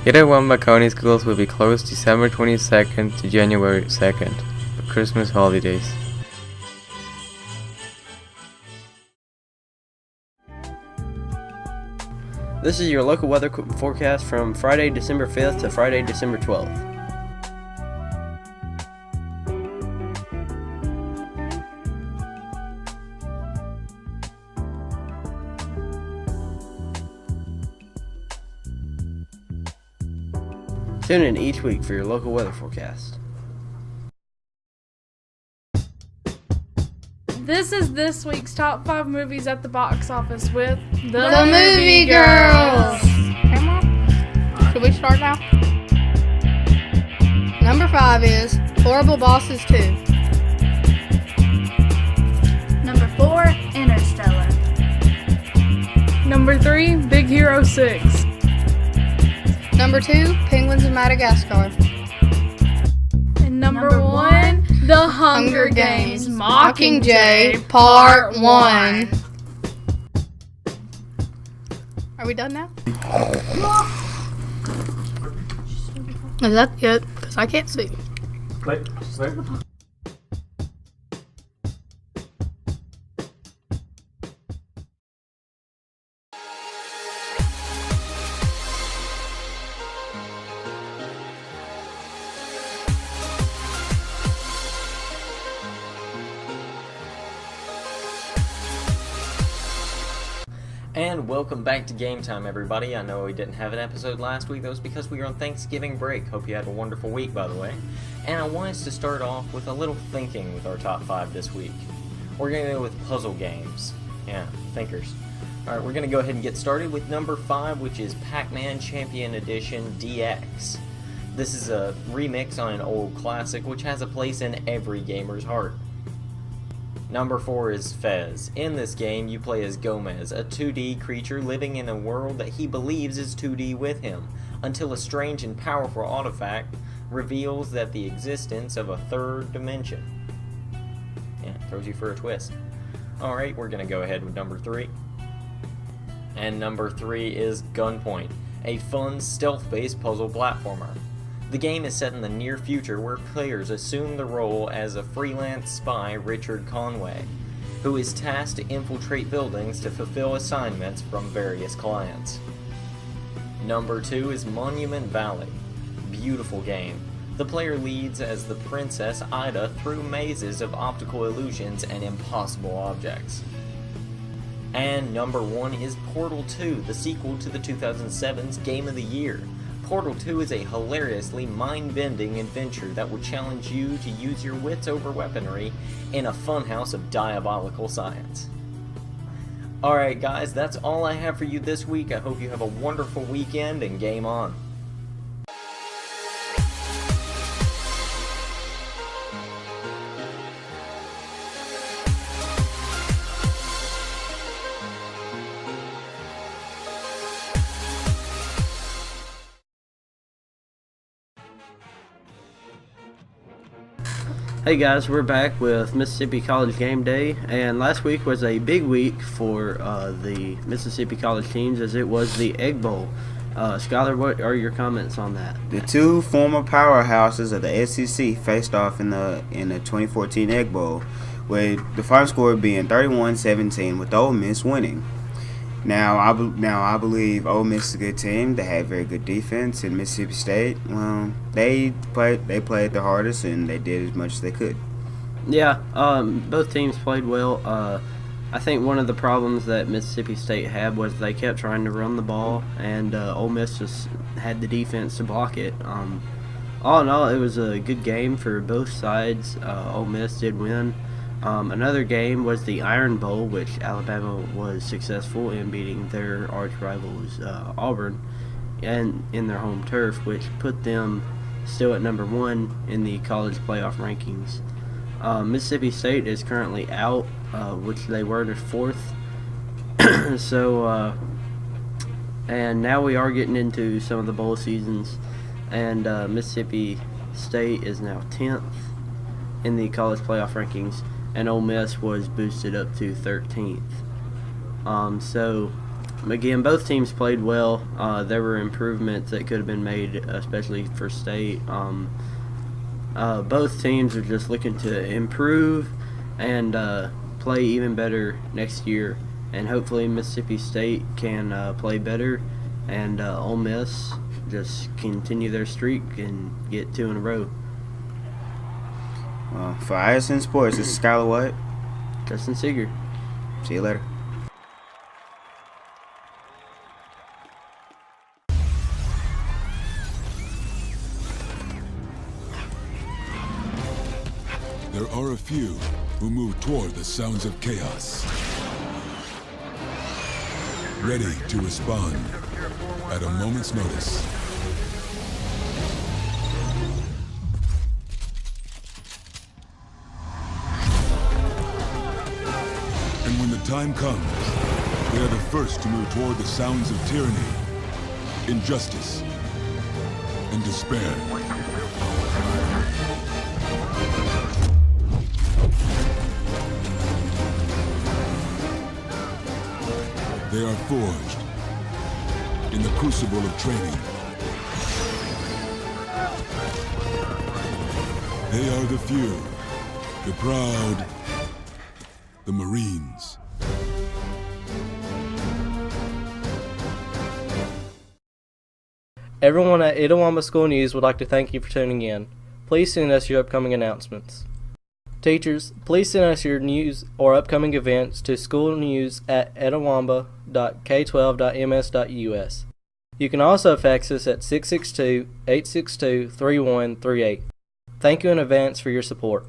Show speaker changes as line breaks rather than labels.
Itawamba County schools will be closed December 22nd to January 2nd for Christmas holidays.
This is your local weather forecast from Friday, December 5th to Friday, December 12th. Tune in each week for your local weather forecast.
This is this week's top 5 movies at the box office with
The Movie Girls. Okay, Mom? Should we start now? Number 5 is Horrible Bosses 2.
Number 4, Interstellar.
Number 3, Big Hero 6.
Number 2, Penguins of Madagascar.
And number 1, The Hunger Games
Mockingjay Part 1. Are we done now? Is that it? Because I can't see.
Wait.
And welcome back to Game Time, everybody. I know we didn't have an episode last week. That was because we were on Thanksgiving break. Hope you had a wonderful week, by the way. And I want us to start off with a little thinking with our top 5 this week. We're going to go with puzzle games. Yeah, thinkers. Alright, we're going to go ahead and get started with number 5, which is Pac-Man Champion Edition DX. This is a remix on an old classic, which has a place in every gamer's heart. Number 4 is Fez. In this game, you play as Gomez, a 2D creature living in a world that he believes is 2D with him, until a strange and powerful artifact reveals that the existence of a third dimension. Yeah, throws you for a twist. Alright, we're going to go ahead with number 3. And number 3 is Gunpoint, a fun, stealth-based puzzle platformer. The game is set in the near future where players assume the role as a freelance spy, Richard Conway, who is tasked to infiltrate buildings to fulfill assignments from various clients. Number 2 is Monument Valley. Beautiful game. The player leads as the Princess Ida through mazes of optical illusions and impossible objects. And number 1 is Portal 2, the sequel to the 2007's Game of the Year. Portal 2 is a hilariously mind-bending adventure that will challenge you to use your wits over weaponry in a funhouse of diabolical science. Alright guys, that's all I have for you this week. I hope you have a wonderful weekend and game on.
Hey guys, we're back with Mississippi College Game Day, and last week was a big week for the Mississippi College teams as it was the Egg Bowl. Skylar, what are your comments on that?
The two former powerhouses of the SEC faced off in the 2014 Egg Bowl, with the final score being 31-17 with Ole Miss winning. Now I believe Ole Miss is a good team. They have very good defense, and Mississippi State, well, they played their hardest and they did as much as they could.
Yeah, both teams played well. I think one of the problems that Mississippi State had was they kept trying to run the ball, and Ole Miss just had the defense to block it. All in all, it was a good game for both sides. Ole Miss did win. Another game was the Iron Bowl, which Alabama was successful in beating their arch rivals Auburn and in their home turf, which put them still at number 1 in the college playoff rankings. Mississippi State is currently out, which they were to 4th. So, and now we are getting into some of the bowl seasons, and Mississippi State is now 10th in the college playoff rankings, and Ole Miss was boosted up to 13th. So again, both teams played well. There were improvements that could have been made, especially for state. Both teams are just looking to improve and play even better next year. And hopefully Mississippi State can play better, and Ole Miss just continue their streak and get 2 in a row.
For ISN Sports, this is Skylar White.
Justin Seeger.
See you later.
There are a few who move toward the sounds of chaos, ready to respond at a moment's notice. And when the time comes, they are the first to move toward the sounds of tyranny, injustice, and despair. They are forged in the crucible of training. They are the few, the proud, the Marines.
Everyone at Itawamba School News would like to thank you for tuning in. Please send us your upcoming announcements. Teachers, please send us your news or upcoming events to schoolnews@itawamba.k12.ms.us. You can also fax us at 662-862-3138. Thank you in advance for your support.